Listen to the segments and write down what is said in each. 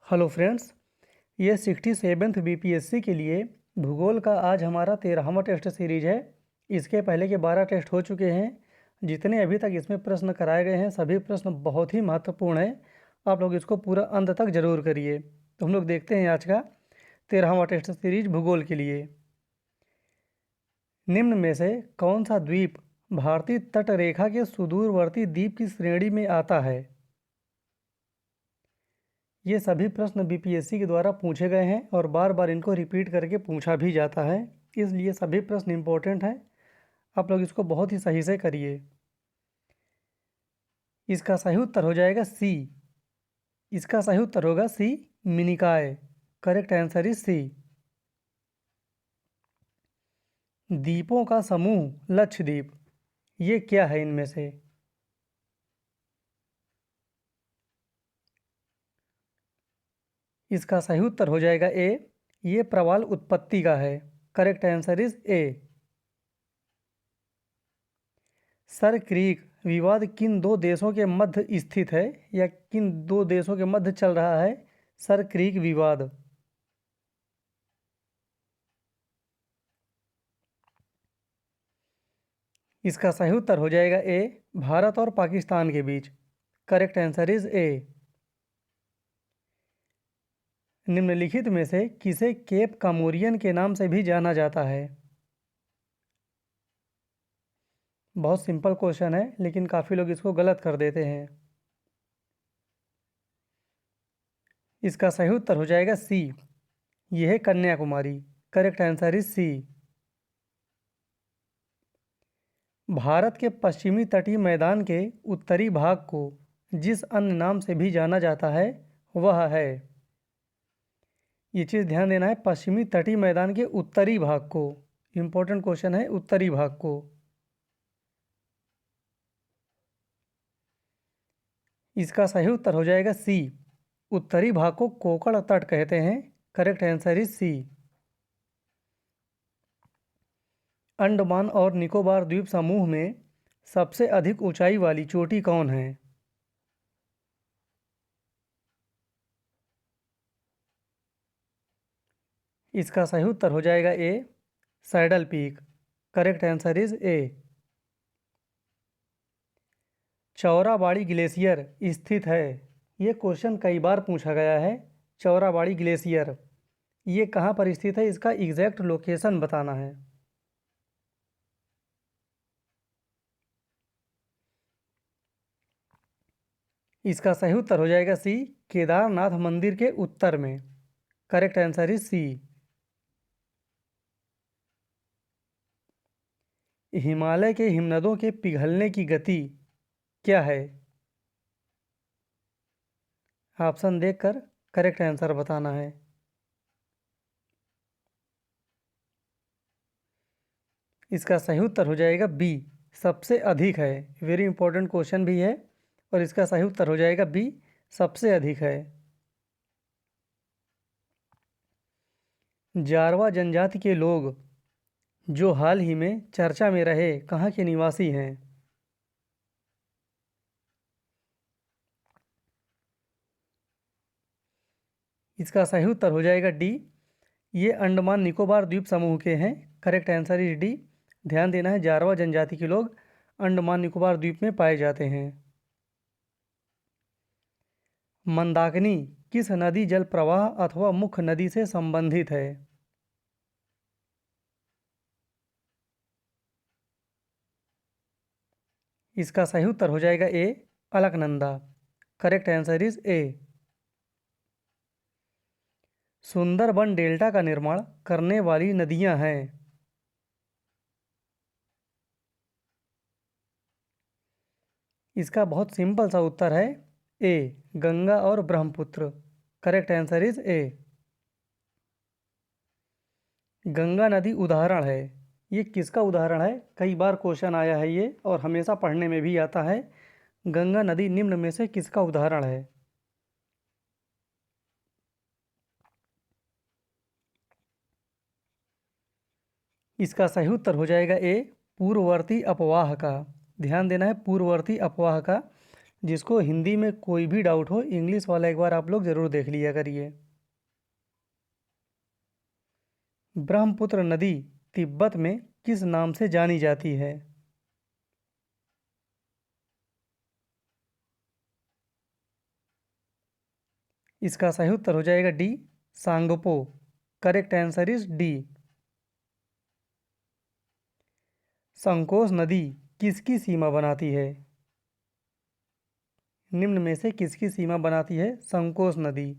Hello friends, ये 67th BPSC के लिए भूगोल का आज हमारा 13वां टेस्ट सीरीज है। इसके पहले के 12 टेस्ट हो चुके हैं। जितने अभी तक इसमें प्रश्न कराए गए हैं सभी प्रश्न बहुत ही महत्वपूर्ण हैं। आप लोग इसको पूरा अंत तक जरूर करिए। तो हम लोग देखते हैं आज का 13वां टेस्ट सीरीज भूगोल के लिए। निम्न में से कौन सा द्वीप भारतीय तट रेखा के सुदूरवर्ती द्वीप की श्रेणी में आता है? ये सभी प्रश्न बीपीएससी के द्वारा पूछे गए हैं और बार बार इनको रिपीट करके पूछा भी जाता है, इसलिए सभी प्रश्न इम्पोर्टेंट हैं। आप लोग इसको बहुत ही सही से करिए। इसका सही उत्तर हो जाएगा सी। इसका सही उत्तर होगा C, Minicoy. Correct answer is C. द्वीपों का समूह लक्षद्वीप, ये क्या है इनमें से? इसका सही उत्तर हो जाएगा ए, ये प्रवाल उत्पत्ति का है। Correct answer is A. Sir creek विवाद किन दो देशों के मध्य स्थित है या किन दो देशों के मध्य चल रहा है? सर क्रीक विवाद। इसका सही उत्तर हो जाएगा ए, भारत और पाकिस्तान के बीच। Correct answer is A. निम्नलिखित में से किसे केप कामोरियन के नाम से भी जाना जाता है? बहुत सिंपल क्वेश्चन है, लेकिन काफ़ी लोग इसको गलत कर देते हैं। इसका सही उत्तर हो जाएगा सी, यह है Kanyakumari. Correct answer is C. Bharat के पश्चिमी तटीय मैदान के उत्तरी भाग को जिस अन्य नाम से भी जाना जाता है वह है, ये चीज़ ध्यान देना है, पश्चिमी तटीय मैदान के उत्तरी भाग को। इंपॉर्टेंट क्वेश्चन है, उत्तरी भाग को। इसका सही उत्तर हो जाएगा सी, उत्तरी भाग को कोंकण तट कहते हैं। Correct answer is C. Andaman और निकोबार द्वीप समूह में सबसे अधिक ऊंचाई वाली चोटी कौन है? इसका सही उत्तर हो जाएगा A, saddle peak. Correct answer is A. Chorabari glacier स्थित है, ये क्वेश्चन कई बार पूछा गया है। चौराबाड़ी ग्लेशियर ये कहाँ पर स्थित है, इसका एग्जैक्ट लोकेशन बताना है। इसका सही उत्तर हो जाएगा सी, केदारनाथ मंदिर के उत्तर में। Correct answer is C. Himalaya के हिमनदों के पिघलने की गति क्या है? ऑप्शन देखकर करेक्ट आंसर बताना है। इसका सही उत्तर हो जाएगा बी, सबसे अधिक है। वेरी इंपॉर्टेंट क्वेश्चन भी है और इसका सही उत्तर हो जाएगा बी, सबसे अधिक है। जारवा जनजाति के लोग जो हाल ही में चर्चा में रहे कहाँ के निवासी हैं? इसका सही उत्तर हो जाएगा डी, ये अंडमान निकोबार द्वीप समूह के हैं। Correct answer is D. ध्यान देना है, जारवा जनजाति के लोग अंडमान निकोबार द्वीप में पाए जाते हैं। मंदाकिनी किस नदी जल प्रवाह अथवा मुख्य नदी से संबंधित है? इसका सही उत्तर हो जाएगा A, Alaknanda. Correct answer is A. Sundarban delta का निर्माण करने वाली नदियां हैं। इसका बहुत सिंपल सा उत्तर है ए, गंगा और ब्रह्मपुत्र। करेक्ट आंसर इज ए। गंगा नदी उदाहरण है, ये किसका उदाहरण है? कई बार क्वेश्चन आया है ये और हमेशा पढ़ने में भी आता है। गंगा नदी निम्न में से किसका उदाहरण है? इसका सही उत्तर हो जाएगा ए, पूर्ववर्ती अपवाह का। ध्यान देना है, पूर्ववर्ती अपवाह का। जिसको हिंदी में कोई भी डाउट हो, इंग्लिश वाला एक बार आप लोग ज़रूर देख लिया करिए। ब्रह्मपुत्र नदी तिब्बत में किस नाम से जानी जाती है? इसका सही उत्तर हो जाएगा D, Tsangpo. Correct answer is D. Sankosh नदी किसकी सीमा बनाती है? निम्न में से किसकी सीमा बनाती है संकोश नदी?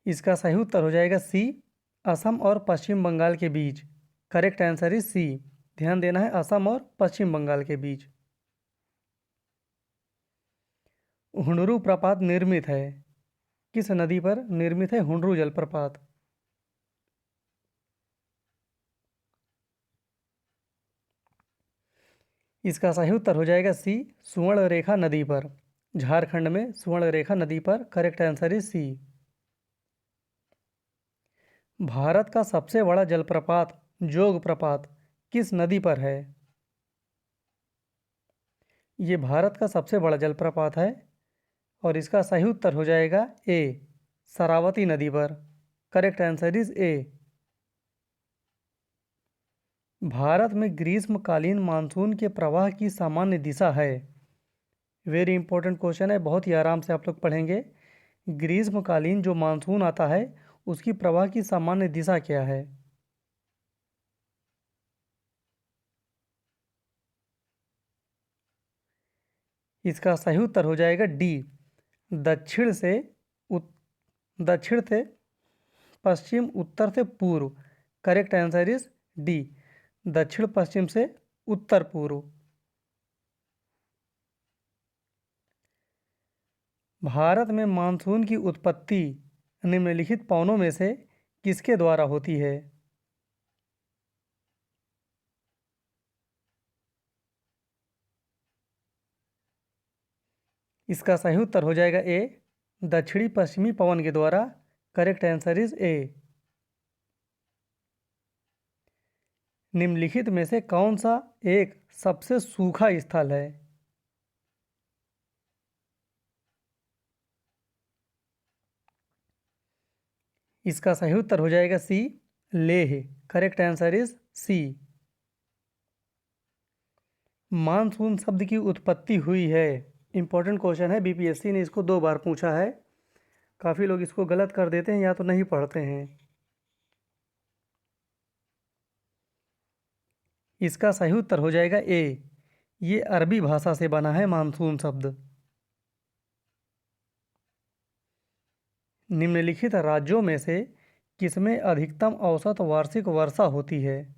इसका सही उत्तर हो जाएगा सी, असम और पश्चिम बंगाल के बीच। Correct answer is C. ध्यान देना है, असम और पश्चिम बंगाल के बीच। हुंडरू प्रपात निर्मित है, किस नदी पर निर्मित है हुंडरू जलप्रपात? इसका सही उत्तर हो जाएगा सी, सुवर्णरेखा नदी पर। झारखंड में सुवर्णरेखा नदी पर। Correct answer is C. Bharat का सबसे बड़ा जलप्रपात जोग प्रपात किस नदी पर है? ये भारत का सबसे बड़ा जलप्रपात है और इसका सही उत्तर हो जाएगा ए, शरावती नदी पर। करेक्ट आंसर इज ए। भारत में ग्रीष्मकालीन मानसून के प्रवाह की सामान्य दिशा है। वेरी इंपॉर्टेंट क्वेश्चन है, बहुत ही आराम से आप लोग पढ़ेंगे। ग्रीष्मकालीन जो मानसून आता है उसकी प्रवाह की सामान्य दिशा क्या है? इसका सही उत्तर हो जाएगा डी, दक्षिण से उत दक्षिण से पश्चिम, उत्तर से पूर्व। करेक्ट आंसर इज डी, दक्षिण पश्चिम से उत्तर पूर्व। भारत में मानसून की उत्पत्ति निम्नलिखित पवनों में से किसके द्वारा होती है? इसका सही उत्तर हो जाएगा ए, दक्षिणी पश्चिमी पवन के द्वारा। Correct answer is A. निम्नलिखित में से कौन सा एक सबसे सूखा स्थल है? इसका सही उत्तर हो जाएगा C, Leh. Correct answer is C. Monsoon शब्द की उत्पत्ति हुई है, इंपॉर्टेंट क्वेश्चन है, बीपीएससी ने इसको 2 बार पूछा है। काफ़ी लोग इसको गलत कर देते हैं या तो नहीं पढ़ते हैं। इसका सही उत्तर हो जाएगा ए, ये अरबी भाषा से बना है मानसून शब्द। निम्नलिखित राज्यों में से किसमें अधिकतम औसत वार्षिक वर्षा होती है?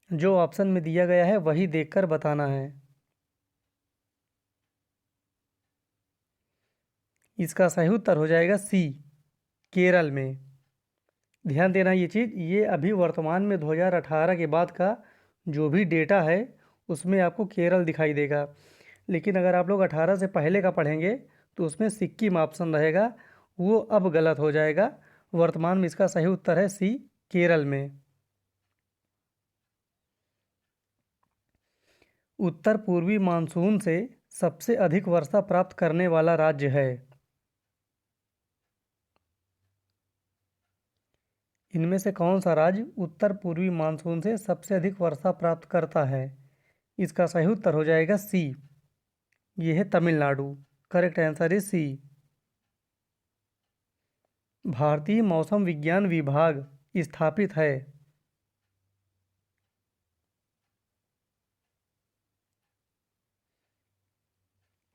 जो ऑप्शन में दिया गया है वही देखकर बताना है। इसका सही उत्तर हो जाएगा सी, केरल में। ध्यान देना ये चीज़, ये अभी वर्तमान में 2018 के बाद का जो भी डेटा है उसमें आपको केरल दिखाई देगा। लेकिन अगर आप लोग 18 से पहले का पढ़ेंगे तो उसमें सिक्किम ऑप्शन रहेगा, वो अब गलत हो जाएगा। वर्तमान में इसका सही उत्तर है सी, केरल में। उत्तर पूर्वी मानसून से सबसे अधिक वर्षा प्राप्त करने वाला राज्य है। इनमें से कौन सा राज्य उत्तर पूर्वी मानसून से सबसे अधिक वर्षा प्राप्त करता है? इसका सही उत्तर हो जाएगा सी, ये है Tamil Nadu. Correct answer is C. भारतीय मौसम विज्ञान विभाग स्थापित है।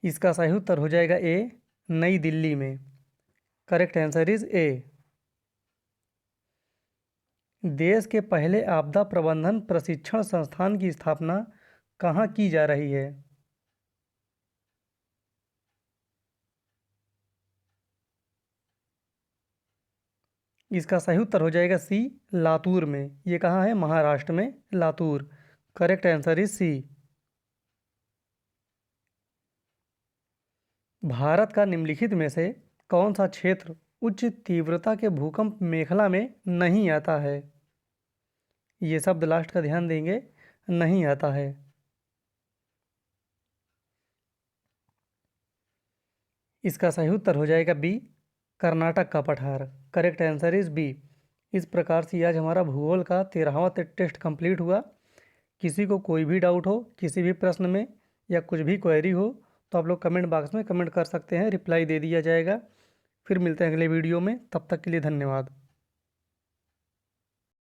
इसका सही उत्तर हो जाएगा ए, नई दिल्ली में। करेक्ट आंसर इज ए। देश के पहले आपदा प्रबंधन प्रशिक्षण संस्थान की स्थापना कहाँ की जा रही है? इसका सही उत्तर हो जाएगा सी, लातूर में। ये कहाँ है? महाराष्ट्र में, Latur. Correct answer is C. Bharat का निम्नलिखित में से कौन सा क्षेत्र उच्च तीव्रता के भूकंप मेखला में नहीं आता है? ये शब्द लास्ट का ध्यान देंगे नहीं आता है। इसका सही उत्तर हो जाएगा बी, कर्नाटक का पठार। Correct answer is B. इस प्रकार से आज हमारा भूगोल का 13वां टेस्ट कंप्लीट हुआ। किसी को कोई भी डाउट हो किसी भी प्रश्न में या कुछ भी क्वेरी हो तो आप लोग कमेंट बॉक्स में कमेंट कर सकते हैं, रिप्लाई दे दिया जाएगा। फिर मिलते हैं अगले वीडियो में, तब तक के लिए धन्यवाद।